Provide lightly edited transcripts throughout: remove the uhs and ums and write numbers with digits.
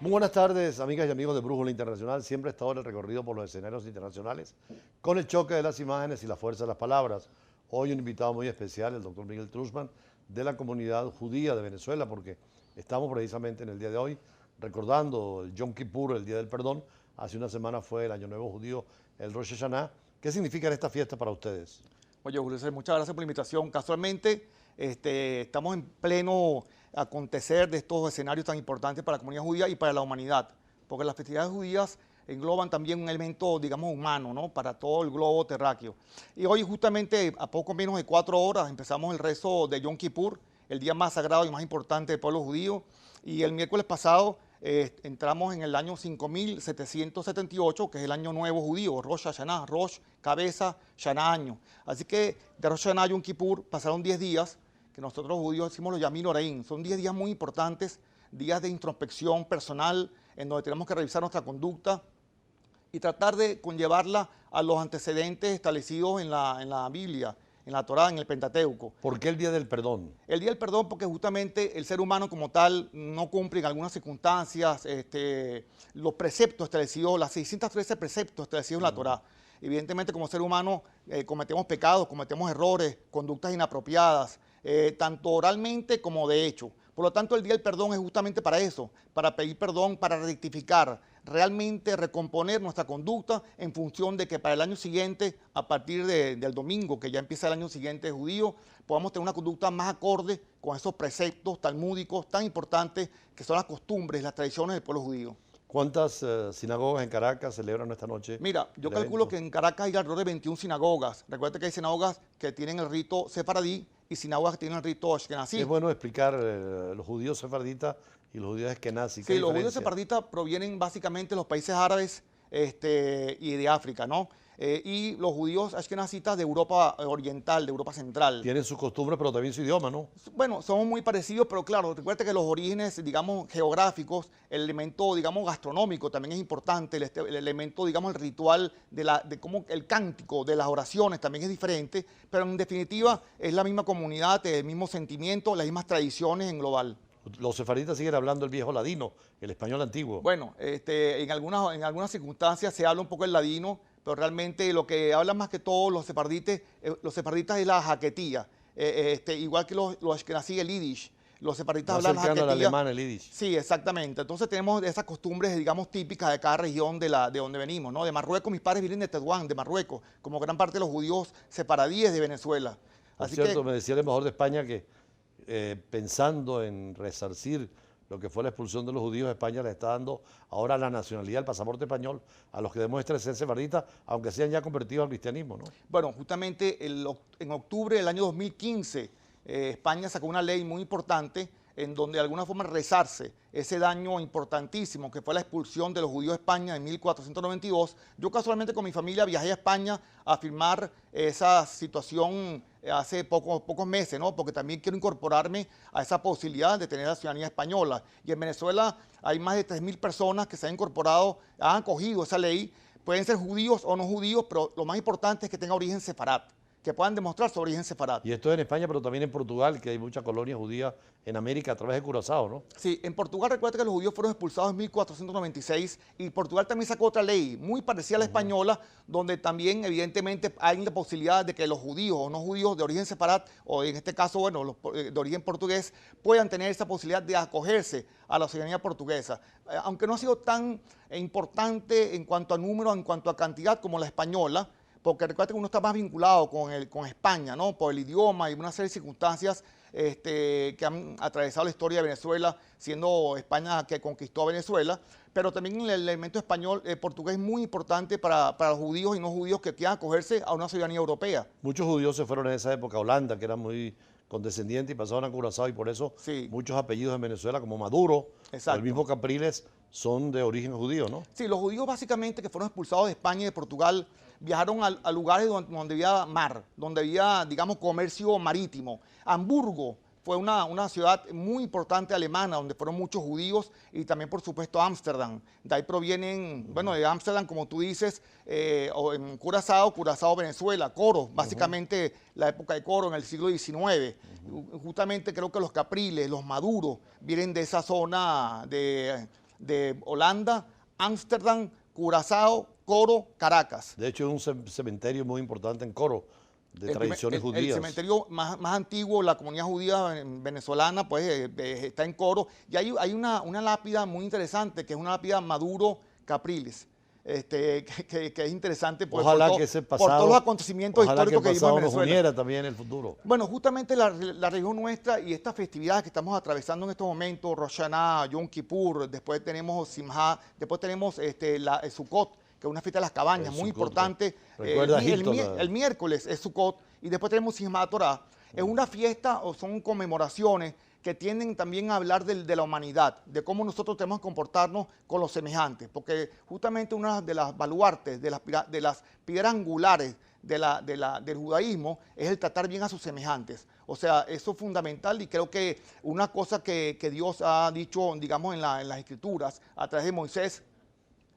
Muy buenas tardes, amigas y amigos de Brújula Internacional. Siempre he estado en el recorrido por los escenarios internacionales con el choque de las imágenes y la fuerza de las palabras. Hoy un invitado muy especial, el doctor Miguel Truzman, de la comunidad judía de Venezuela, porque estamos precisamente en el día de hoy recordando el Yom Kippur, el Día del Perdón. Hace una semana fue el Año Nuevo Judío, el Rosh Hashanah. ¿Qué significa esta fiesta para ustedes? Oye, Julio César, muchas gracias por la invitación. Casualmente, estamos en pleno acontecer de estos escenarios tan importantes para la comunidad judía y para la humanidad, porque las festividades judías engloban también un elemento, digamos, humano, ¿no? Para todo el globo terráqueo. Y hoy, justamente, a poco menos de 4 horas, empezamos el rezo de Yom Kippur, el día más sagrado y más importante del pueblo judío. Y el miércoles pasado entramos en el año 5778, que es el año nuevo judío, Rosh Hashanah, Rosh, cabeza, Shana, año. Así que de Rosh Hashanah a Yom Kippur pasaron 10 días, que nosotros los judíos decimos los Yamim Noraim. Son 10 días muy importantes, días de introspección personal, en donde tenemos que revisar nuestra conducta y tratar de conllevarla a los antecedentes establecidos en la Biblia, en la Torá, en el Pentateuco. ¿Por qué el Día del Perdón? El Día del Perdón porque justamente el ser humano como tal no cumple en algunas circunstancias los preceptos establecidos, las 613 preceptos establecidos en la Torá. Evidentemente como ser humano cometemos pecados, cometemos errores, conductas inapropiadas, tanto oralmente como de hecho. Por lo tanto, el Día del Perdón es justamente para eso, para pedir perdón, para rectificar, realmente recomponer nuestra conducta en función de que para el año siguiente, a partir del domingo, que ya empieza el año siguiente judío, podamos tener una conducta más acorde con esos preceptos talmúdicos tan importantes que son las costumbres, las tradiciones del pueblo judío. ¿Cuántas sinagogas en Caracas celebran esta noche? Mira, yo el calculo evento? que en Caracas hay alrededor de 21 sinagogas. Recuerda que hay sinagogas que tienen el rito sefaradí y sinagogas que tienen el rito ashkenazí. Es bueno explicar los judíos sefarditas y los judíos eskenazí. ¿Qué Sí, los judíos diferencia? separatistas provienen básicamente de los países árabes y de África, ¿no? Y los judíos ashkenazitas de Europa Oriental, de Europa Central. Tienen sus costumbres, pero también su idioma, ¿no? Bueno, somos muy parecidos, pero claro, recuerda que los orígenes, digamos, geográficos, el elemento, digamos, gastronómico también es importante, el elemento, digamos, el ritual de cómo el cántico de las oraciones también es diferente, pero en definitiva es la misma comunidad, el mismo sentimiento, las mismas tradiciones en global. Los sefardistas siguen hablando el viejo ladino, el español antiguo. Bueno, en algunas circunstancias se habla un poco el ladino, pero realmente lo que hablan más que todo los sefarditas es la jaquetía, igual que los ashkenazí, el yiddish. Los sefarditas Más hablan la cercano al jaquetía. alemán, el yiddish. Sí, exactamente. Entonces tenemos esas costumbres, digamos, típicas de cada región de donde venimos, ¿no? De Marruecos, mis padres vienen de Tetuán, de Marruecos, como gran parte de los judíos sefaradíes de Venezuela. Por Así cierto, que, me decía el embajador de España que pensando en resarcir lo que fue la expulsión de los judíos, España le está dando ahora la nacionalidad, el pasaporte español, a los que demuestren ser sefarditas, aunque sean ya convertidos al cristianismo, ¿no? bueno, justamente en octubre del año 2015, España sacó una ley muy importante en donde de alguna forma resarce ese daño importantísimo que fue la expulsión de los judíos de España en 1492. Yo casualmente con mi familia viajé a España a firmar esa situación hace pocos meses, ¿no? Porque también quiero incorporarme a esa posibilidad de tener la ciudadanía española. Y en Venezuela hay más de 3.000 personas que se han incorporado, han acogido esa ley. Pueden ser judíos o no judíos, pero lo más importante es que tenga origen sefarad, que puedan demostrar su origen sefarad. Y esto es en España, pero también en Portugal, que hay muchas colonias judías en América a través de Curazao, ¿no? Sí, en Portugal recuerda que los judíos fueron expulsados en 1496 y Portugal también sacó otra ley muy parecida a la española, donde también evidentemente hay la posibilidad de que los judíos o no judíos de origen sefarad, o en este caso, bueno, los de origen portugués, puedan tener esa posibilidad de acogerse a la ciudadanía portuguesa. Aunque no ha sido tan importante en cuanto a número, en cuanto a cantidad como la española, porque recuerda que uno está más vinculado con España, ¿no? Por el idioma y una serie de circunstancias que han atravesado la historia de Venezuela, siendo España que conquistó a Venezuela, pero también el elemento español, portugués es muy importante para los judíos y no judíos que quieran acogerse a una ciudadanía europea. Muchos judíos se fueron en esa época a Holanda, que era muy condescendiente, y pasaron a Curazao, y por eso Sí, muchos apellidos en Venezuela, como Maduro o el exacto. mismo Capriles, son de origen judío, ¿no? Sí, los judíos básicamente que fueron expulsados de España y de Portugal viajaron a lugares donde había mar, donde había, digamos, comercio marítimo. Hamburgo fue una ciudad muy importante alemana, donde fueron muchos judíos, y también, por supuesto, Ámsterdam. De ahí provienen, bueno, de Ámsterdam, como tú dices, o en Curazao, Venezuela, Coro, básicamente la época de Coro en el siglo XIX. Justamente creo que los Capriles, los Maduros, vienen de esa zona de Holanda, Ámsterdam, Curazao, Coro, Caracas. De hecho, es un cementerio muy importante en Coro, de tradiciones El judías. cementerio más antiguo, la comunidad judía venezolana, pues está en Coro. Y hay una lápida muy interesante, que es una lápida Maduro Capriles. Que es interesante pues, Ojalá que ese pasado, por todos los acontecimientos históricos que vimos en nos Venezuela. uniera también en el futuro. Bueno, justamente la religión nuestra y estas festividades que estamos atravesando en estos momentos, Rosh Hashanah, Yom Kippur, después tenemos Simha, después tenemos el Sukkot, que es una fiesta de las cabañas, muy importante. El miércoles es Sukkot y después tenemos Simhat Torah. Es una fiesta o son conmemoraciones que tienden también a hablar de la humanidad, de cómo nosotros tenemos que comportarnos con los semejantes, porque justamente una de las baluartes, de las piedras angulares del judaísmo es el tratar bien a sus semejantes. O sea, eso es fundamental y creo que una cosa que Dios ha dicho, digamos, en las Escrituras, a través de Moisés,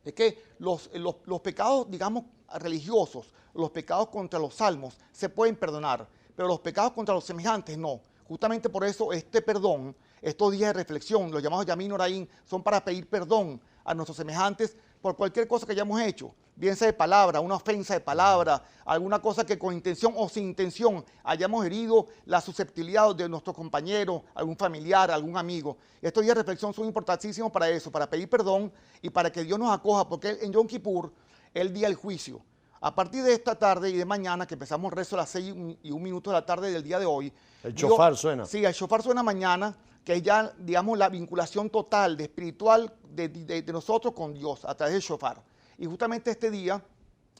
es que los pecados, digamos, religiosos, los pecados contra los salmos se pueden perdonar, pero los pecados contra los semejantes no. Justamente por eso este perdón, estos días de reflexión, los llamados Yamin Oraim, son para pedir perdón a nuestros semejantes por cualquier cosa que hayamos hecho, bien sea de palabra, una ofensa de palabra, alguna cosa que con intención o sin intención hayamos herido la susceptibilidad de nuestros compañeros, algún familiar, algún amigo. Estos días de reflexión son importantísimos para eso, para pedir perdón y para que Dios nos acoja, porque en Yom Kippur es el día del juicio. A partir de esta tarde y de mañana, que empezamos el rezo a las 6:01 de la tarde del día de hoy. El shofar suena. Sí, el shofar suena mañana, que es ya, digamos, la vinculación total, espiritual de nosotros con Dios a través del shofar. Y justamente este día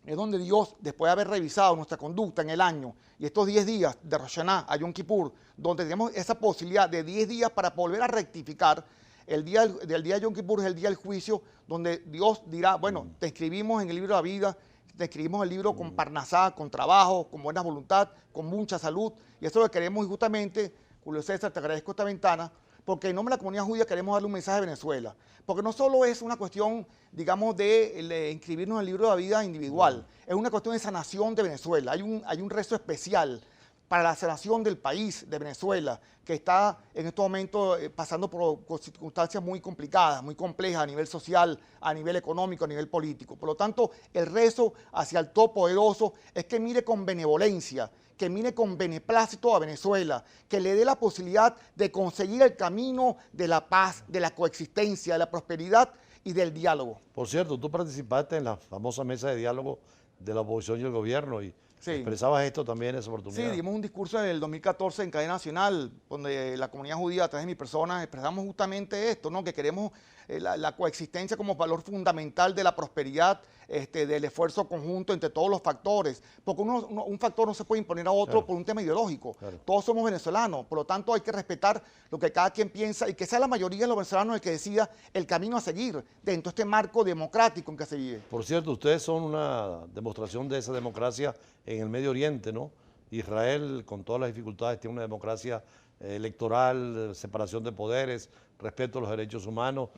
es donde Dios, después de haber revisado nuestra conducta en el año, y estos 10 días de Rosh Hashanah a Yom Kippur, donde tenemos esa posibilidad de 10 días para volver a rectificar, el día del día de Yom Kippur es el día del juicio, donde Dios dirá, bueno, te escribimos en el libro de la vida, te escribimos el libro con parnasá, con trabajo, con buena voluntad, con mucha salud. Y eso es lo que queremos y justamente, Julio César, te agradezco esta ventana, porque en nombre de la comunidad judía queremos darle un mensaje a Venezuela. Porque no solo es una cuestión, digamos, de inscribirnos en el libro de la vida individual, es una cuestión de sanación de Venezuela. Hay un rezo especial para la sanación del país de Venezuela, que está en estos momentos pasando por circunstancias muy complicadas, muy complejas a nivel social, a nivel económico, a nivel político. Por lo tanto, el rezo hacia el Todopoderoso es que mire con benevolencia, que mire con beneplácito a Venezuela, que le dé la posibilidad de conseguir el camino de la paz, de la coexistencia, de la prosperidad y del diálogo. Por cierto, tú participaste en la famosa mesa de diálogo de la oposición y el gobierno y expresabas esto también en esa oportunidad. Sí, dimos un discurso en el 2014 en cadena nacional, donde la comunidad judía, a través de mi persona, expresamos justamente esto, ¿no? Que queremos la coexistencia como valor fundamental de la prosperidad, del esfuerzo conjunto entre todos los factores, porque un factor no se puede imponer a otro por un tema ideológico. Todos somos venezolanos, por lo tanto hay que respetar lo que cada quien piensa y que sea la mayoría de los venezolanos el que decida el camino a seguir dentro de este marco democrático en que se vive. Por cierto, ustedes son una demostración de esa democracia en el Medio Oriente, ¿no? Israel, con todas las dificultades, tiene una democracia electoral, separación de poderes, respeto a los derechos humanos,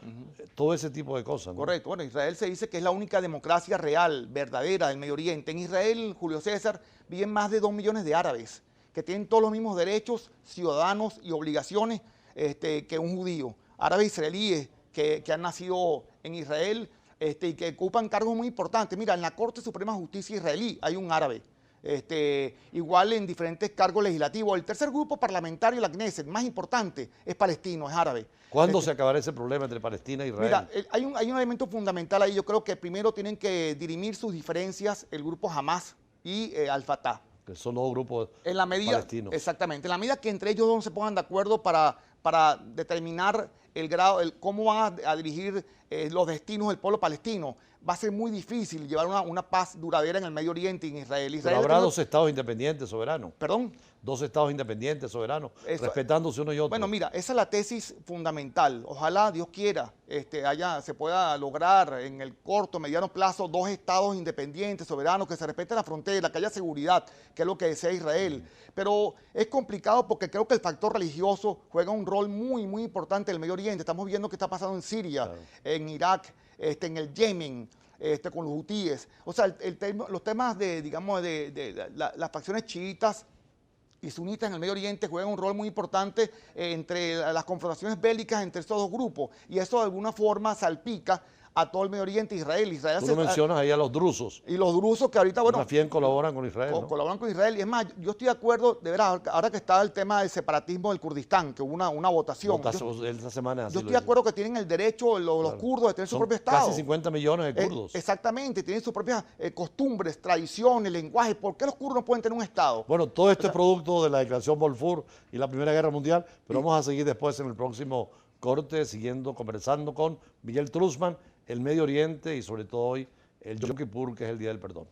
todo ese tipo de cosas, ¿no? Correcto. Bueno, Israel se dice que es la única democracia real, verdadera del Medio Oriente. En Israel, Julio César, viven más de 2 millones de árabes que tienen todos los mismos derechos, ciudadanos y obligaciones que un judío. Árabes israelíes que han nacido en Israel y que ocupan cargos muy importantes. Mira, en la Corte Suprema de Justicia israelí hay un árabe. Igual en diferentes cargos legislativos. El tercer grupo parlamentario, la Knesset, más importante, es palestino, es árabe. ¿Cuándo se acabará ese problema entre Palestina e Israel? Mira, hay un elemento fundamental ahí. Yo creo que primero tienen que dirimir sus diferencias el grupo Hamas y Al-Fatah. Que son dos grupos en la medida, palestinos. Exactamente. En la medida que entre ellos no se pongan de acuerdo para determinar el grado, cómo van a dirigir los destinos del pueblo palestino, va a ser muy difícil llevar una paz duradera en el Medio Oriente y en Israel. Pero habrá dos estados independientes soberanos. ¿Perdón? Dos estados independientes soberanos, respetándose uno y otro. Bueno, mira, esa es la tesis fundamental. Ojalá, Dios quiera, se pueda lograr en el corto, mediano plazo, dos estados independientes, soberanos, que se respeten la frontera, que haya seguridad, que es lo que desea Israel. Pero es complicado porque creo que el factor religioso juega un rol muy, muy importante en el Medio Oriente. Estamos viendo qué está pasando en Siria, en Irak, en el Yemen, con los hutíes. O sea, los temas de, digamos, de las facciones chiitas y sunitas en el Medio Oriente juegan un rol muy importante entre las confrontaciones bélicas entre estos dos grupos, y eso de alguna forma salpica a todo el Medio Oriente, Israel. Tú no mencionas ahí a los drusos. Y los drusos que ahorita, bueno, también colaboran con Israel, ¿no? Colaboran con Israel. Y es más, yo estoy de acuerdo, de verdad, ahora que está el tema del separatismo del Kurdistán, que hubo una votación. Esta semana yo estoy de acuerdo que tienen el derecho los kurdos de tener su propio Estado. Casi 50 millones de kurdos. Exactamente, tienen sus propias costumbres, tradiciones, lenguaje. ¿Por qué los kurdos no pueden tener un Estado? Bueno, todo esto es producto de la declaración Balfour y la Primera Guerra Mundial, pero vamos a seguir después en el próximo corte, siguiendo, conversando con Miguel Truzman, el Medio Oriente y sobre todo hoy el Yom Kippur, que es el Día del Perdón.